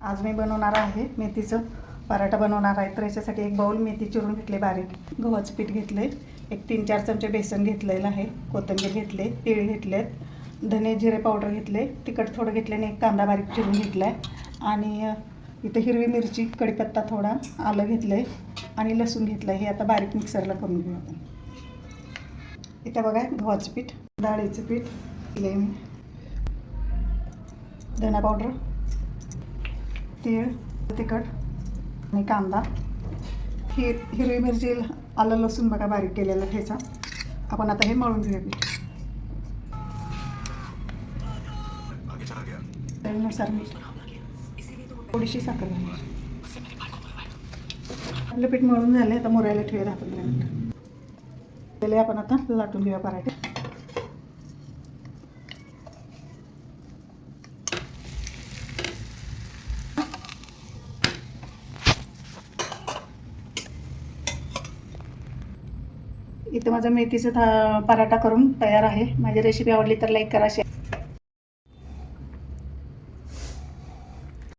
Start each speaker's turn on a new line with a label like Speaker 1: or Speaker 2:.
Speaker 1: आज मी बनवणार आहे मेथीचं पराठा बनवणार आहे. तर याच्यासाठी एक बाउल मेथी चिरून घेतले, बारीक गव्हाचं पीठ घेतले, एक 3-4 चमचे बेसन घेतलेलं आहे, कोथिंबीर घेतले, तीळ घेतलेत, धने जिरे पावडर घेतले, तिखट थोडं घेतले आणि एक कांदा बारीक चिरून घेतला आहे आणि इथे हिरवी मिरची, कढीपत्ता थोडा, आलं घेतलं आहे आणि लसूण घेतलं आहे. हे आता बारीक मिक्सरला करून घेऊ आपण. इथं बघा गव्हाचं पीठ, डाळीचं पीठ दिले मी, धना पावडर, तीळ, तिखट आणि कांदा, हिरवी मिरची, आलं लसूण बघा बारीक केलेला ठेचा. आपण आता हे मळून घेऊया पीठ. चवीनुसार मीठ, थोडीशी साखर घालायची. आपलं पीठ मळून झालं, आता मुरायला ठेवूया 10-15 मिनिट. त्याला आपण आता लाटून घेऊया पराठे. इथं माझा मेथीचा पराठा करून तयार आहे. माझी रेसिपी आवडली तर लाईक करा, शेअर